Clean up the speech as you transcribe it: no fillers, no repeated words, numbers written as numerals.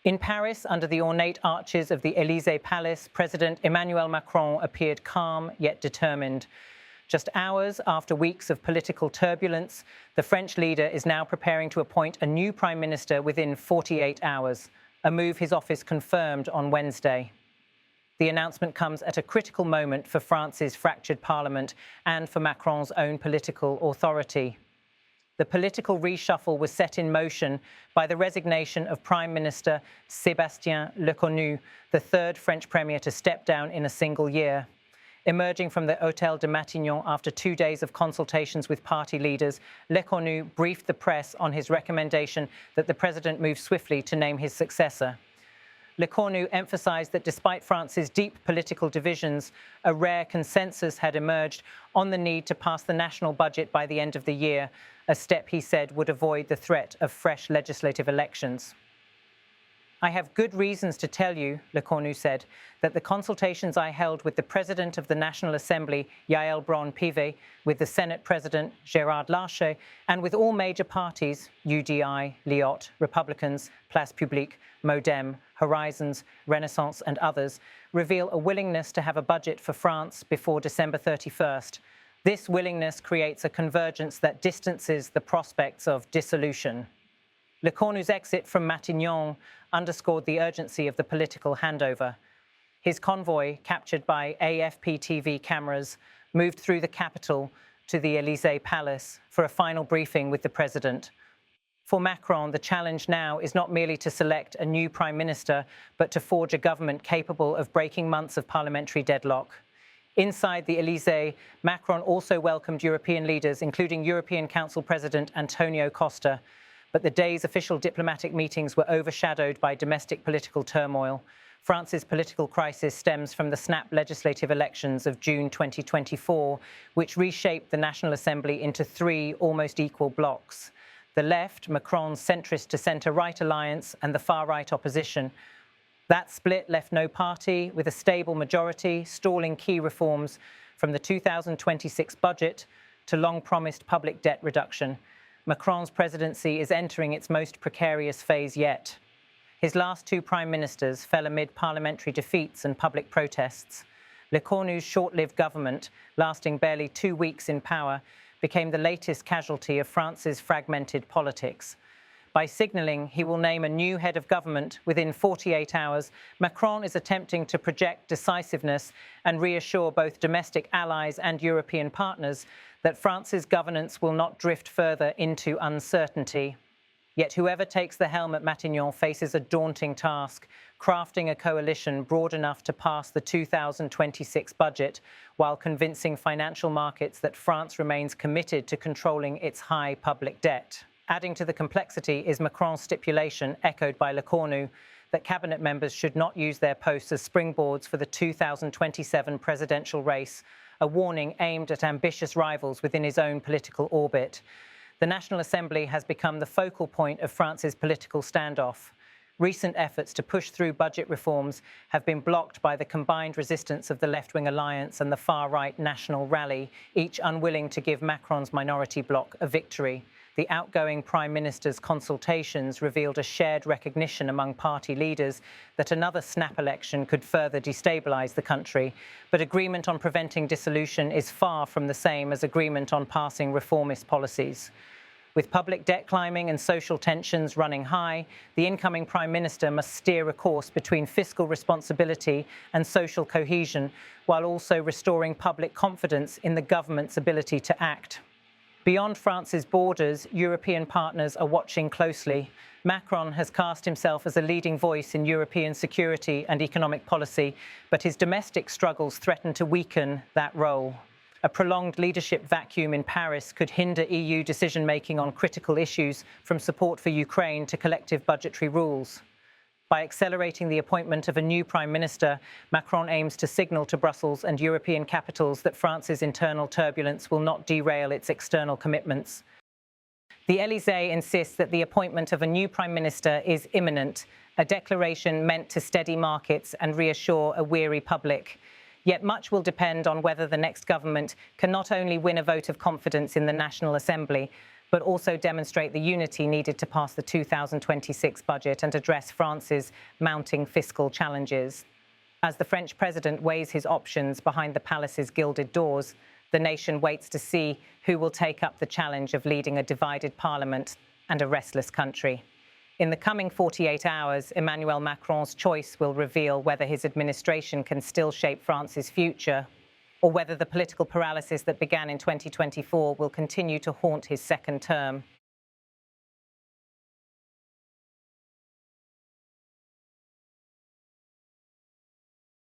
In Paris, under the ornate arches of the Élysée Palace, President Emmanuel Macron appeared calm yet determined. Just hours after weeks of political turbulence, the French leader is now preparing to appoint a new prime minister within 48 hours, a move his office confirmed on Wednesday. The announcement comes at a critical moment for France's fractured parliament and for Macron's own political authority. The political reshuffle was set in motion by the resignation of Prime Minister Sébastien Lecornu, the third French premier to step down in a single year. Emerging from the Hôtel de Matignon after 2 days of consultations with party leaders, Lecornu briefed the press on his recommendation that the president move swiftly to name his successor. Lecornu emphasised that despite France's deep political divisions, a rare consensus had emerged on the need to pass the national budget by the end of the year, a step he said would avoid the threat of fresh legislative elections. I have good reasons to tell you, Lecornu said, that the consultations I held with the President of the National Assembly, Yael Braun-Pivet, with the Senate President, Gérard Larcher, and with all major parties, UDI, Liot, Republicans, Place Publique, Modem, Horizons, Renaissance and others, reveal a willingness to have a budget for France before December 31st. This willingness creates a convergence that distances the prospects of dissolution. Lecornu's exit from Matignon underscored the urgency of the political handover. His convoy, captured by AFP TV cameras, moved through the capital to the Élysée Palace for a final briefing with the president. For Macron, the challenge now is not merely to select a new prime minister, but to forge a government capable of breaking months of parliamentary deadlock. Inside the Élysée, Macron also welcomed European leaders, including European Council President Antonio Costa. But the day's official diplomatic meetings were overshadowed by domestic political turmoil. France's political crisis stems from the snap legislative elections of June 2024, which reshaped the National Assembly into three almost equal blocs. The left, Macron's centrist to centre-right alliance, and the far-right opposition. That split left no party with a stable majority, stalling key reforms from the 2026 budget to long-promised public debt reduction. Macron's presidency is entering its most precarious phase yet. His last two prime ministers fell amid parliamentary defeats and public protests. Lecornu's short-lived government, lasting barely 2 weeks in power, became the latest casualty of France's fragmented politics. By signalling he will name a new head of government within 48 hours, Macron is attempting to project decisiveness and reassure both domestic allies and European partners that France's governance will not drift further into uncertainty. Yet whoever takes the helm at Matignon faces a daunting task, crafting a coalition broad enough to pass the 2026 budget while convincing financial markets that France remains committed to controlling its high public debt. Adding to the complexity is Macron's stipulation, echoed by Lecornu, that cabinet members should not use their posts as springboards for the 2027 presidential race, a warning aimed at ambitious rivals within his own political orbit. The National Assembly has become the focal point of France's political standoff. Recent efforts to push through budget reforms have been blocked by the combined resistance of the left-wing alliance and the far-right National Rally, each unwilling to give Macron's minority bloc a victory. The outgoing Prime Minister's consultations revealed a shared recognition among party leaders that another snap election could further destabilise the country. But agreement on preventing dissolution is far from the same as agreement on passing reformist policies. With public debt climbing and social tensions running high, the incoming Prime Minister must steer a course between fiscal responsibility and social cohesion, while also restoring public confidence in the government's ability to act. Beyond France's borders, European partners are watching closely. Macron has cast himself as a leading voice in European security and economic policy, but his domestic struggles threaten to weaken that role. A prolonged leadership vacuum in Paris could hinder EU decision-making on critical issues, from support for Ukraine to collective budgetary rules. By accelerating the appointment of a new Prime Minister, Macron aims to signal to Brussels and European capitals that France's internal turbulence will not derail its external commitments. The Élysée insists that the appointment of a new Prime Minister is imminent, a declaration meant to steady markets and reassure a weary public. Yet much will depend on whether the next government can not only win a vote of confidence in the National Assembly, but also demonstrate the unity needed to pass the 2026 budget and address France's mounting fiscal challenges. As the French president weighs his options behind the palace's gilded doors, the nation waits to see who will take up the challenge of leading a divided parliament and a restless country. In the coming 48 hours, Emmanuel Macron's choice will reveal whether his administration can still shape France's future, or whether the political paralysis that began in 2024 will continue to haunt his second term.